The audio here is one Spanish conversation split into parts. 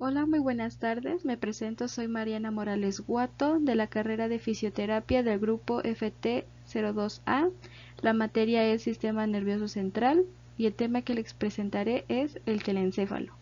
Hola, muy buenas tardes. Me presento, soy Mariana Morales Guato, de la carrera de Fisioterapia del grupo FT02A. La materia es Sistema Nervioso Central y el tema que les presentaré es el telencéfalo.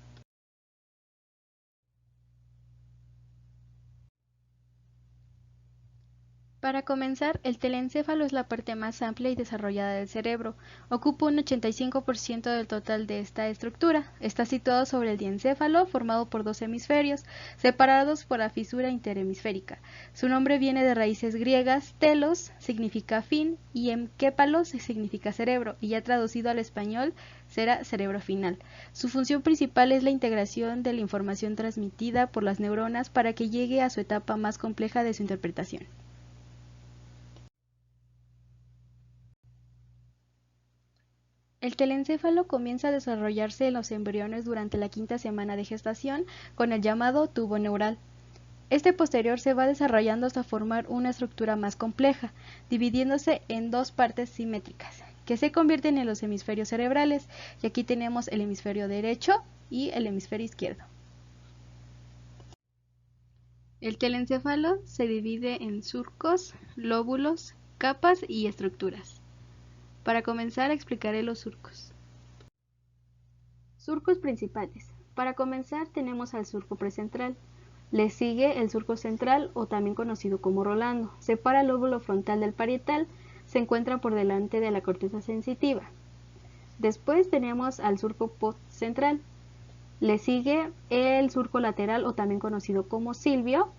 Para comenzar, el telencéfalo es la parte más amplia y desarrollada del cerebro. Ocupa un 85% del total de esta estructura. Está situado sobre el diencéfalo, formado por dos hemisferios, separados por la fisura interhemisférica. Su nombre viene de raíces griegas: telos significa fin y enképalos significa cerebro, y ya traducido al español será cerebro final. Su función principal es la integración de la información transmitida por las neuronas para que llegue a su etapa más compleja de su interpretación. El telencéfalo comienza a desarrollarse en los embriones durante la quinta semana de gestación con el llamado tubo neural. Este posterior se va desarrollando hasta formar una estructura más compleja, dividiéndose en dos partes simétricas, que se convierten en los hemisferios cerebrales, y aquí tenemos el hemisferio derecho y el hemisferio izquierdo. El telencéfalo se divide en surcos, lóbulos, capas y estructuras. Para comenzar, explicaré los surcos. Surcos principales. Para comenzar tenemos al surco precentral. Le sigue el surco central, o también conocido como Rolando. Separa el lóbulo frontal del parietal, se encuentra por delante de la corteza sensitiva. Después tenemos al surco postcentral. Le sigue el surco lateral, o también conocido como silvio.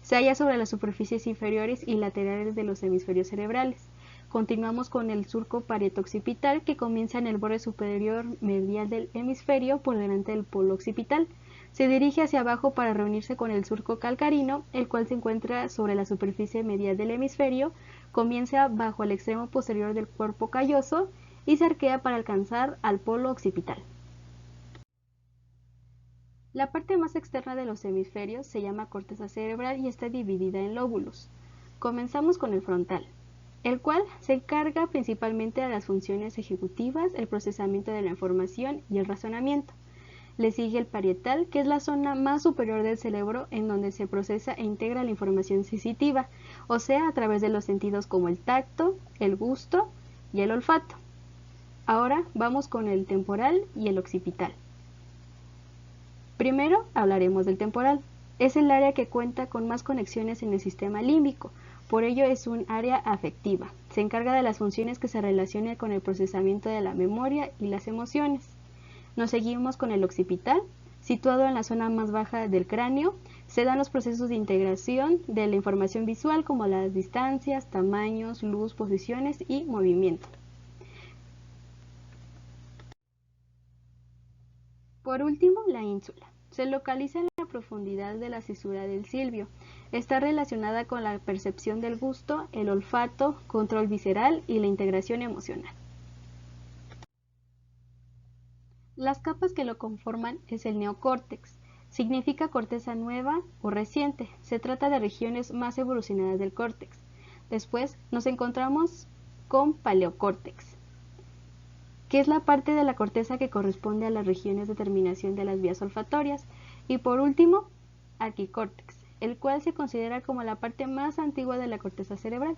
Se halla sobre las superficies inferiores y laterales de los hemisferios cerebrales. Continuamos con el surco parieto-occipital, que comienza en el borde superior medial del hemisferio por delante del polo occipital. Se dirige hacia abajo para reunirse con el surco calcarino, el cual se encuentra sobre la superficie medial del hemisferio, comienza bajo el extremo posterior del cuerpo calloso y se arquea para alcanzar al polo occipital. La parte más externa de los hemisferios se llama corteza cerebral y está dividida en lóbulos. Comenzamos con el frontal, el cual se encarga principalmente de las funciones ejecutivas, el procesamiento de la información y el razonamiento. Le sigue el parietal, que es la zona más superior del cerebro en donde se procesa e integra la información sensitiva, o sea, a través de los sentidos como el tacto, el gusto y el olfato. Ahora vamos con el temporal y el occipital. Primero hablaremos del temporal. Es el área que cuenta con más conexiones en el sistema límbico, por ello es un área afectiva. Se encarga de las funciones que se relacionan con el procesamiento de la memoria y las emociones. Nos seguimos con el occipital, situado en la zona más baja del cráneo. Se dan los procesos de integración de la información visual, como las distancias, tamaños, luz, posiciones y movimiento. Por último, la ínsula. Se localiza en la profundidad de la cisura del silvio. Está relacionada con la percepción del gusto, el olfato, control visceral y la integración emocional. Las capas que lo conforman es el neocórtex. Significa corteza nueva o reciente. Se trata de regiones más evolucionadas del córtex. Después nos encontramos con paleocórtex, que es la parte de la corteza que corresponde a las regiones de terminación de las vías olfatorias. Y por último, arquicórtex, el cual se considera como la parte más antigua de la corteza cerebral.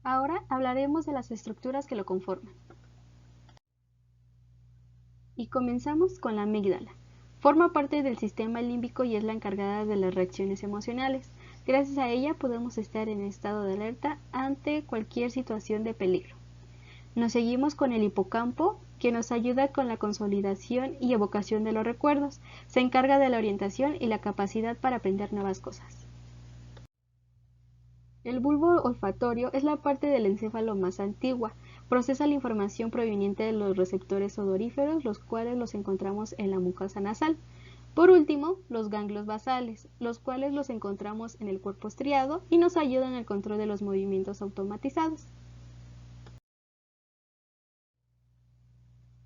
Ahora hablaremos de las estructuras que lo conforman. Y comenzamos con la amígdala. Forma parte del sistema límbico y es la encargada de las reacciones emocionales. Gracias a ella podemos estar en estado de alerta ante cualquier situación de peligro. Nos seguimos con el hipocampo, que nos ayuda con la consolidación y evocación de los recuerdos. Se encarga de la orientación y la capacidad para aprender nuevas cosas. El bulbo olfatorio es la parte del encéfalo más antigua. Procesa la información proveniente de los receptores odoríferos, los cuales los encontramos en la mucosa nasal. Por último, los ganglios basales, los cuales los encontramos en el cuerpo estriado y nos ayudan en el control de los movimientos automatizados.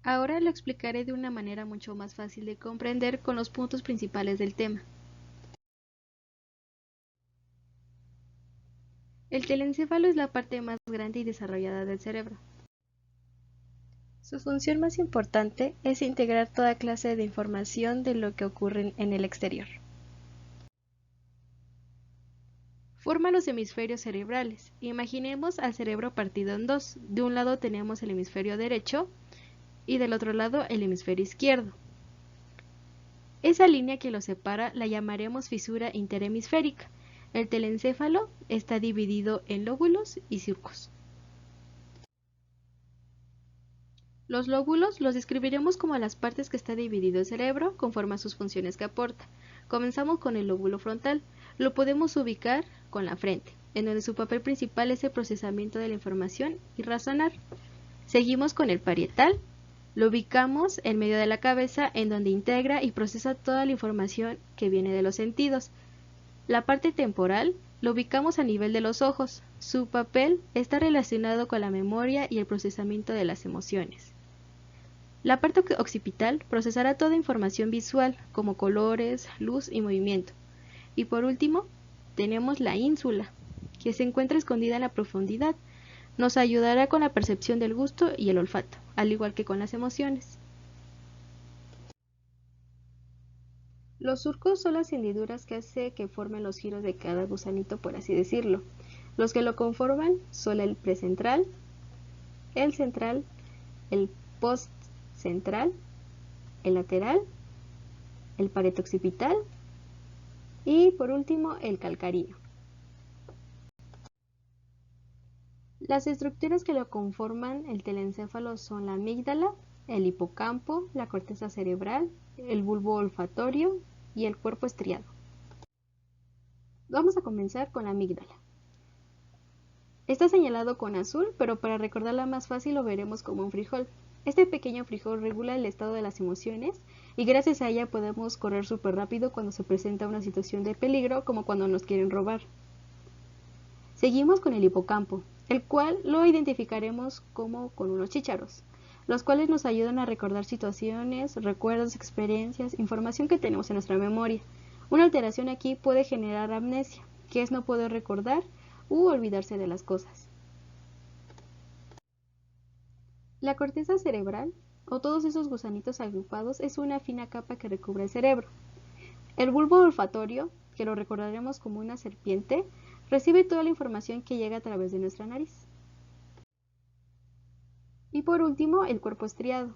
Ahora lo explicaré de una manera mucho más fácil de comprender con los puntos principales del tema. El telencéfalo es la parte más grande y desarrollada del cerebro. Su función más importante es integrar toda clase de información de lo que ocurre en el exterior. Forma los hemisferios cerebrales. Imaginemos al cerebro partido en dos. De un lado tenemos el hemisferio derecho y del otro lado el hemisferio izquierdo. Esa línea que los separa la llamaremos fisura interhemisférica. El telencéfalo está dividido en lóbulos y surcos. Los lóbulos los describiremos como las partes que está dividido el cerebro conforme a sus funciones que aporta. Comenzamos con el lóbulo frontal. Lo podemos ubicar con la frente, en donde su papel principal es el procesamiento de la información y razonar. Seguimos con el parietal. Lo ubicamos en medio de la cabeza, en donde integra y procesa toda la información que viene de los sentidos. La parte temporal lo ubicamos a nivel de los ojos. Su papel está relacionado con la memoria y el procesamiento de las emociones. La parte occipital procesará toda información visual, como colores, luz y movimiento. Y por último, tenemos la ínsula, que se encuentra escondida en la profundidad. Nos ayudará con la percepción del gusto y el olfato, al igual que con las emociones. Los surcos son las hendiduras que hace que formen los giros de cada gusanito, por así decirlo. Los que lo conforman son el precentral, el central, el postcentral, el lateral, el pareto-occipital y por último el calcáreo. Las estructuras que lo conforman el telencéfalo son la amígdala, el hipocampo, la corteza cerebral, el bulbo olfatorio y el cuerpo estriado. Vamos a comenzar con la amígdala. Está señalado con azul, pero para recordarla más fácil lo veremos como un frijol. Este pequeño frijol regula el estado de las emociones y gracias a ella podemos correr súper rápido cuando se presenta una situación de peligro, como cuando nos quieren robar. Seguimos con el hipocampo, el cual lo identificaremos como con unos chícharos, los cuales nos ayudan a recordar situaciones, recuerdos, experiencias, información que tenemos en nuestra memoria. Una alteración aquí puede generar amnesia, que es no poder recordar u olvidarse de las cosas. La corteza cerebral, o todos esos gusanitos agrupados, es una fina capa que recubre el cerebro. El bulbo olfatorio, que lo recordaremos como una serpiente, recibe toda la información que llega a través de nuestra nariz. Y por último, el cuerpo estriado.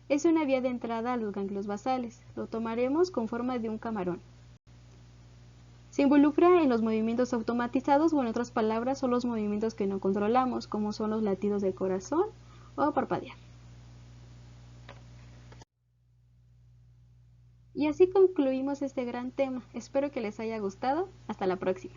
Es una vía de entrada a los ganglios basales. Lo tomaremos con forma de un camarón. Se involucra en los movimientos automatizados o en otras palabras son los movimientos que no controlamos, como son los latidos del corazón o parpadear. Y así concluimos este gran tema. Espero que les haya gustado. Hasta la próxima.